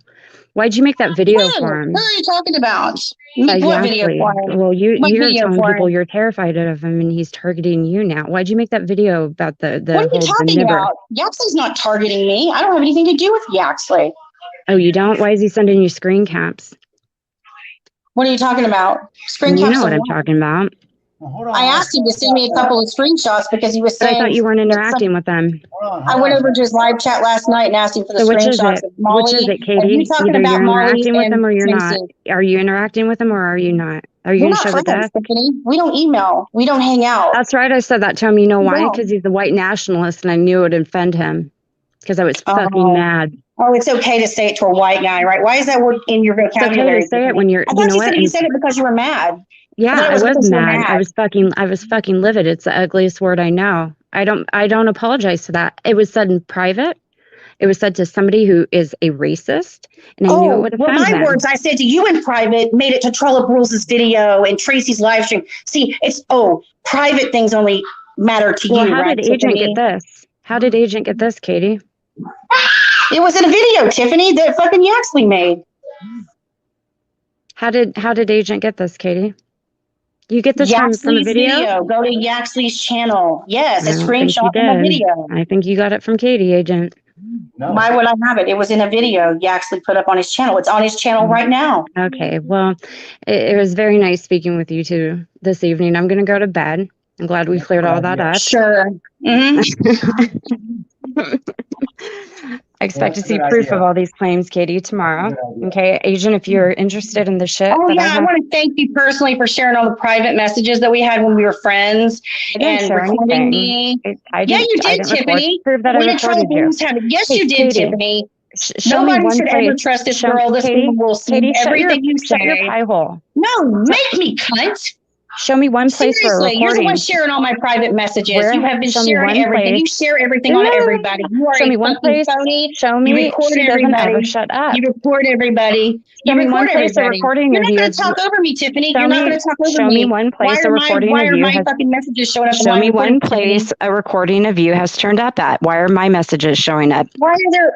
Why'd you make that video for him? What are you talking about? What video for him? Well, you're telling people you're terrified of him and he's targeting you now. Why'd you make that video about the What are you talking about? Yaxley's not targeting me. I don't have anything to do with Yaxley. Oh, you don't? Why is he sending you screen caps? What are you talking about? Screen caps? You know what I'm talking about. I asked him to send me a couple of screenshots because he was saying. I thought you weren't interacting with them. I went over to his live chat last night and asked him for the screenshots. Which is it, Katie? Either you're interacting with them or you're not. Are you interacting with them or are you not? Are you going to show the death? We don't email. We don't hang out. That's right. I said that to him. You know why? Because he's a white nationalist and I knew it would offend him because I was fucking mad. Oh, it's okay to say it to a white guy, right? Why is that word in your vocabulary? It's okay to say it when you're. I thought you said it because you were mad. Yeah, I was mad. I was fucking livid. It's the ugliest word I know. I don't apologize for that. It was said in private. It was said to somebody who is a racist, and I knew it would offend them. My words I said to you in private made it to Troll Up Rules' video and Tracy's live stream. See, it's private things only matter to you. Well, how did Agent get this? How did Agent get this, Katie? It was in a video, Tiffany, that fucking Yaxley made. How did Agent get this, Katie? You get this from a video? Go to Yaxley's channel. Yes, a screenshot from a video. I think you got it from Katie, Agent. No. Why would I have it? It was in a video Yaxley put up on his channel. It's on his channel right now. Okay, well, it was very nice speaking with you two this evening. I'm going to go to bed. I'm glad we cleared all that up. Sure. I expect to see proof of all these claims, Katie, tomorrow. Okay, Agent, if you're interested in the shit. Oh, yeah, I want to thank you personally for sharing all the private messages that we had when we were friends and recording me. Yeah, you did, Tiffany. Prove that I recorded you. Yes, you did, Tiffany. Nobody should ever trust this girl. This woman will see everything you say. Shut your pie hole. No, make me cunt. Show me one place for a recording. You're the one sharing all my private messages. You have been sharing everything. You share everything on everybody. You are a fucking phony. Show me. You record everybody. Shut up. You record everybody. Show me one place a recording You're not going to talk over me, Tiffany. You're not going to talk over me. Show me one place a recording of you. Why are my fucking messages showing up? Show me one place a recording of you has turned up at. Why are my messages showing up? Why are there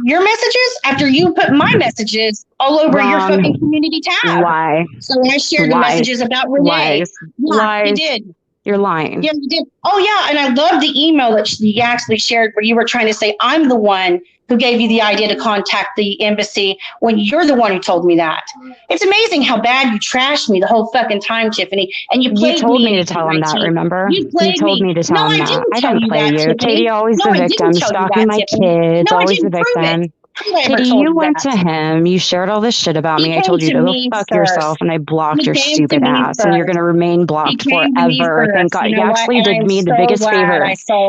your messages after you put my messages all over your fucking community tab. Lie. So when I shared the messages about Renee, Lies. You did. You're lying. Yeah, you did. Oh yeah, and I love the email that you actually shared where you were trying to say I'm the one who gave you the idea to contact the embassy when you're the one who told me that. It's amazing how bad you trashed me the whole fucking time, Tiffany, and you played me. You told me to tell him that, remember? You told me to tell him that. I didn't play you. Katie, always the victim, stalking my kids, always the victim. Katie, you went to him. You shared all this shit about me. I told you to go fuck yourself, and I blocked your stupid ass. And you're going to remain blocked forever. Thank God. He actually did me the biggest favor.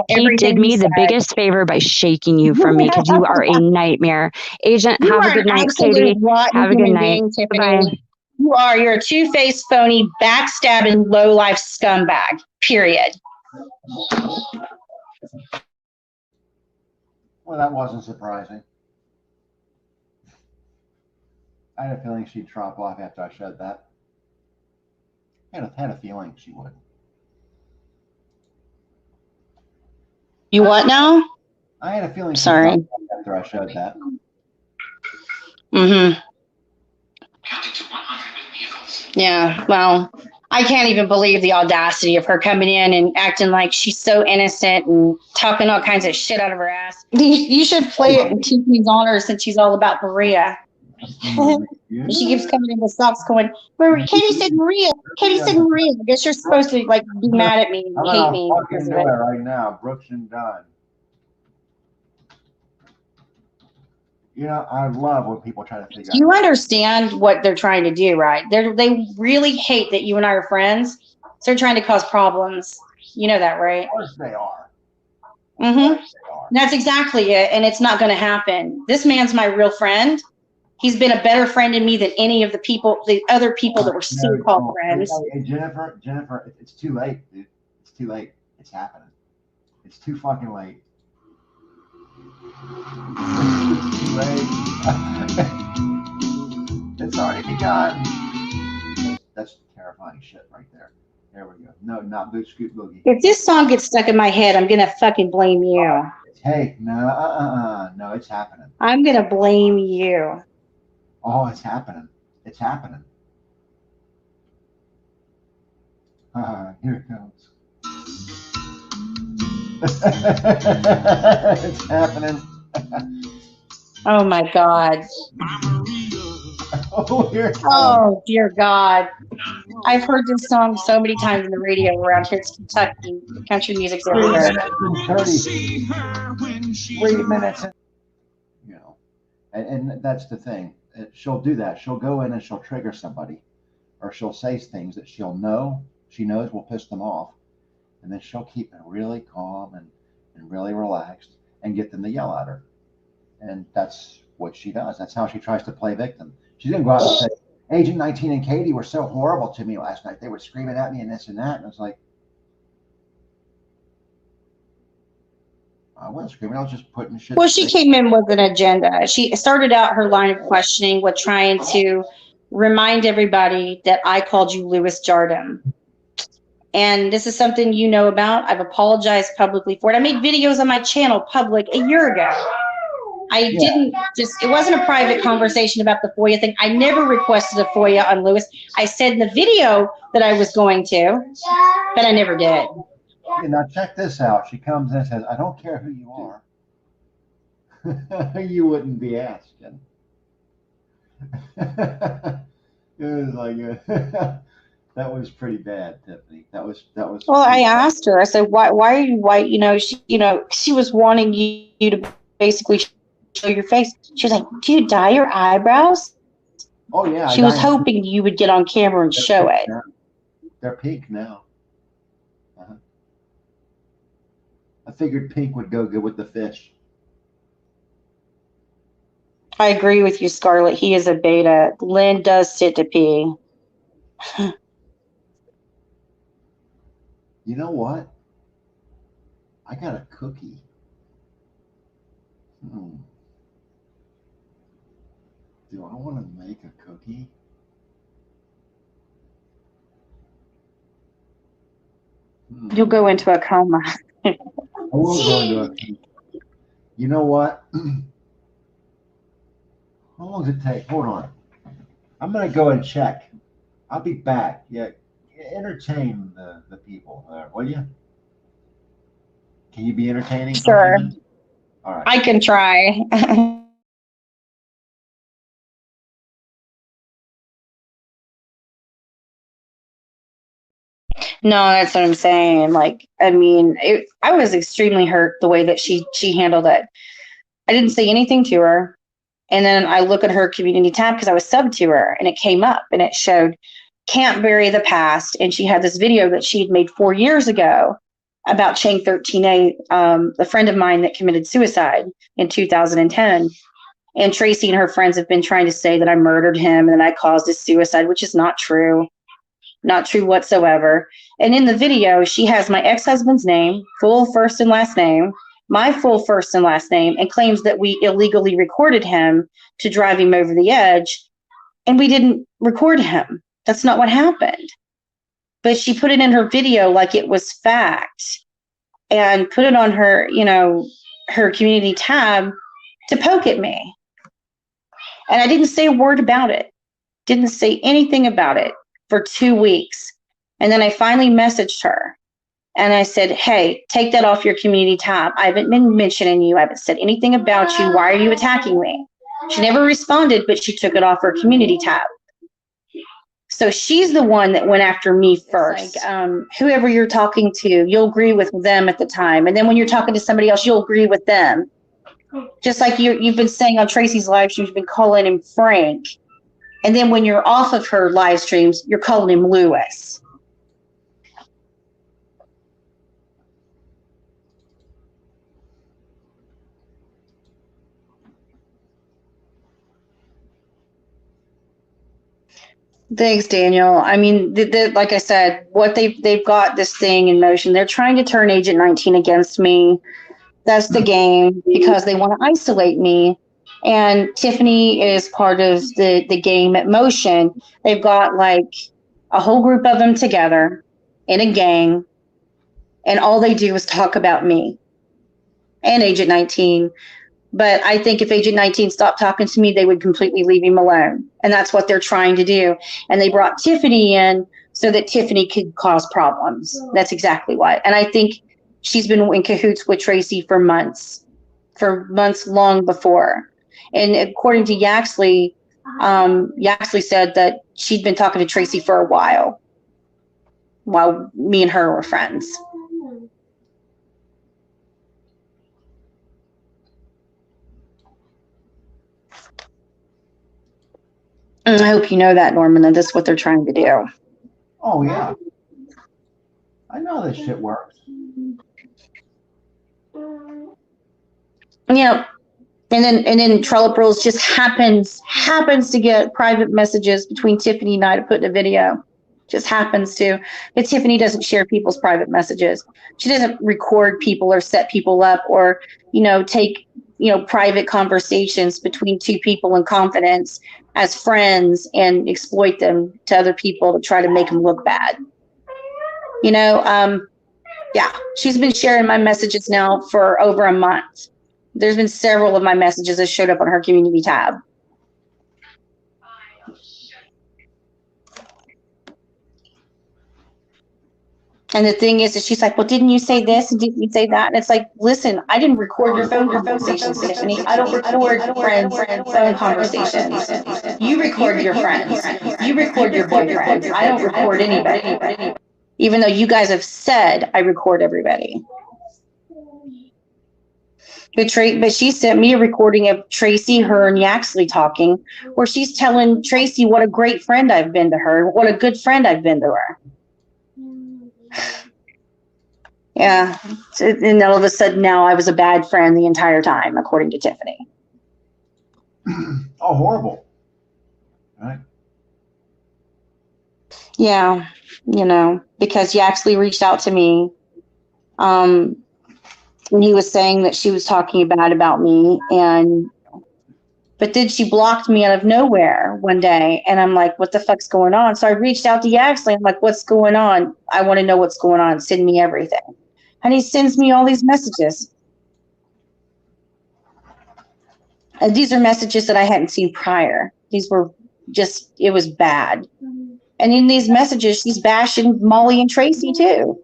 He did me the biggest favor by shaking you from me because you are a nightmare. Agent, have a good night, Katie. Have a good night. Bye. You're a two-faced, phony, backstabbing, low-life scumbag. Period. Well, that wasn't surprising. I had a feeling she'd drop off after I said that. I had a feeling she would. You what now? I had a feeling she'd drop off after I said that. Mm-hmm. Yeah, well, I can't even believe the audacity of her coming in and acting like she's so innocent and talking all kinds of shit out of her ass. You should play it in Tiffany's honor since she's all about Maria. She keeps coming in with socks going, Katie said Maria. Katie said Maria. I guess you're supposed to like be mad at me and hate me. I'm going to do it right now. Brooks and Dunn. You know, I love when people try to figure out. You understand what they're trying to do, right? They really hate that you and I are friends. So they're trying to cause problems. You know that, right? Of course they are. Mm-hmm. That's exactly it. And it's not going to happen. This man's my real friend. He's been a better friend to me than any of the other people that were so-called friends. Hey, Jennifer, it's too late, dude. It's too late. It's happening. It's too fucking late. It's too late. It's already begun. That's terrifying shit right there. There we go. No, not Boot Scoot Boogie. If this song gets stuck in my head, I'm going to fucking blame you. Hey, no, no, it's happening. I'm going to blame you. Oh, it's happening. It's happening. Here it comes. It's happening. Oh my God. Oh, here it comes. Oh, dear God. I've heard this song so many times in the radio around here. It's Kentucky. Country music's everywhere. 3 minutes. You know, and that's the thing. She'll do that. She'll go in and she'll trigger somebody, or she'll say things that she knows will piss them off, and then she'll keep it really calm and really relaxed and get them to yell at her. And that's what she does. That's how she tries to play victim. She's gonna go out and say, Agent 19 and Katie were so horrible to me last night. They were screaming at me and this and that. And I was like, I wasn't screaming. I was just putting shit. Well, she came in with an agenda. She started out her line of questioning with trying to remind everybody that I called you Louis Jardim. And this is something you know about. I've apologized publicly for it. I made videos on my channel public a year ago. It wasn't a private conversation about the FOIA thing. I never requested a FOIA on Louis. I said in the video that I was going to, but I never did. Yeah, now check this out. She comes in and says, I don't care who you are. You wouldn't be asking. It was like, that was pretty bad, Tiffany. That was. Well, I asked her. I said, why are you white? She was wanting you to basically show your face. She was like, do you dye your eyebrows? Oh yeah. She was hoping you would get on camera and show it. Now. They're pink now. I figured pink would go good with the fish. I agree with you, Scarlett. He is a beta. Lynn does sit to pee. You know what? I got a cookie. Do I want to make a cookie? You'll go into a coma. I will go into a coma. You know what? How long does it take? Hold on. I'm gonna go and check. I'll be back. Yeah, entertain the people there, will you? Can you be entertaining for a few Sure, minutes? All right. I can try. No, that's what I'm saying. Like, I mean, I was extremely hurt the way that she handled it. I didn't say anything to her. And then I look at her community tab because I was subbed to her and it came up and it showed can't bury the past. And she had this video that she had made 4 years ago about Chang 13A, a friend of mine that committed suicide in 2010. And Tracy and her friends have been trying to say that I murdered him and that I caused his suicide, which is not true. Not true whatsoever. And in the video, she has my ex-husband's name, full first and last name, my full first and last name, and claims that we illegally recorded him to drive him over the edge. And we didn't record him. That's not what happened. But she put it in her video like it was fact and put it on her, her community tab to poke at me. And I didn't say a word about it. Didn't say anything about it for 2 weeks. And then I finally messaged her and I said, hey, take that off your community tab. I haven't been mentioning you. I haven't said anything about you. Why are you attacking me? She never responded, but she took it off her community tab. So she's the one that went after me first. Like, whoever you're talking to, you'll agree with them at the time. And then when you're talking to somebody else, you'll agree with them. Just like you've been saying on Tracy's live streams, you've been calling him Frank. And then when you're off of her live streams, you're calling him Lewis. Thanks, Daniel. I mean, like I said, what they've got this thing in motion. They're trying to turn Agent 19 against me. That's the game because they want to isolate me. And Tiffany is part of the game at motion. They've got like a whole group of them together in a gang, and all they do is talk about me and Agent 19. But I think if Agent 19 stopped talking to me, they would completely leave him alone. And that's what they're trying to do. And they brought Tiffany in so that Tiffany could cause problems. That's exactly what. And I think she's been in cahoots with Tracy for months long before. And according to Yaxley, Yaxley said that she'd been talking to Tracy for a while me and her were friends. And I hope you know that, Norman, that this is what they're trying to do. Oh, yeah. I know this shit works. Yeah. And then Trello Rules just happens to get private messages between Tiffany and I to put in a video. Just happens to. But Tiffany doesn't share people's private messages. She doesn't record people or set people up or, take, private conversations between two people in confidence as friends and exploit them to other people to try to make them look bad. Yeah, she's been sharing my messages now for over a month. There's been several of my messages that showed up on her community tab. And the thing is that she's like, well, didn't you say this and didn't you say that? And it's like, listen, I didn't record your phone conversations, Tiffany. I don't record friends' phone conversations. You record your friends. You record your boyfriend. I don't record anybody. Even though you guys have said I record everybody. But she sent me a recording of Tracy, her, and Yaxley talking, where she's telling Tracy what a great friend I've been to her, what a good friend I've been to her. Yeah, and all of a sudden now I was a bad friend the entire time, according to Tiffany. Oh, horrible. Right. Yeah, because Yaxley reached out to me. And he was saying that she was talking bad about me, but then she blocked me out of nowhere one day, and I'm like, what the fuck's going on? So I reached out to Yaxley. I'm like, what's going on? I want to know what's going on. Send me everything. And he sends me all these messages. And these are messages that I hadn't seen prior. These were just, it was bad. And in these messages, she's bashing Molly and Tracy too.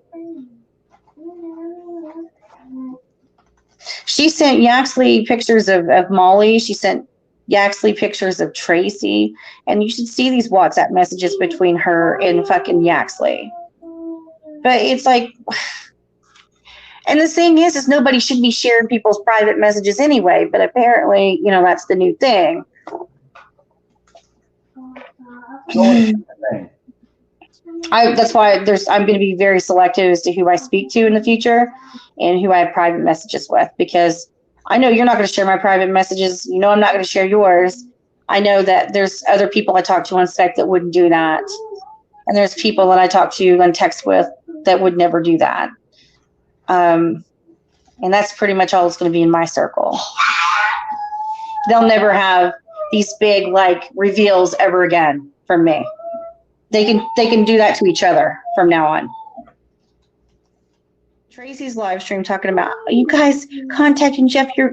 She sent Yaxley pictures of Molly. She sent Yaxley pictures of Tracy. And you should see these WhatsApp messages between her and fucking Yaxley. But it's like, and the thing is nobody should be sharing people's private messages anyway. But apparently, you know, that's the new thing. That's why I'm going to be very selective as to who I speak to in the future and who I have private messages with, because I know you're not going to share my private messages. You know, I'm not going to share yours. I know that there's other people I talk to on Skype that wouldn't do that. And there's people that I talk to and text with that would never do that. And that's pretty much all that's going to be in my circle. They'll never have these big like reveals ever again from me. They can do that to each other from now on. Tracy's live stream talking about, you guys contacting Jeff, you're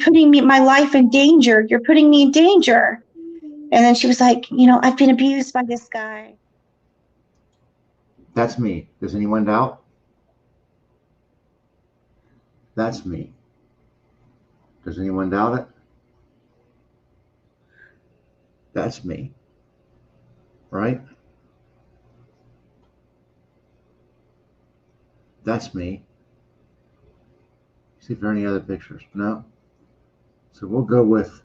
putting my life in danger. You're putting me in danger. And then she was like, you know, I've been abused by this guy. That's me. Does anyone doubt? That's me. Does anyone doubt it? That's me. Right? That's me. See if there are any other pictures. No. So we'll go with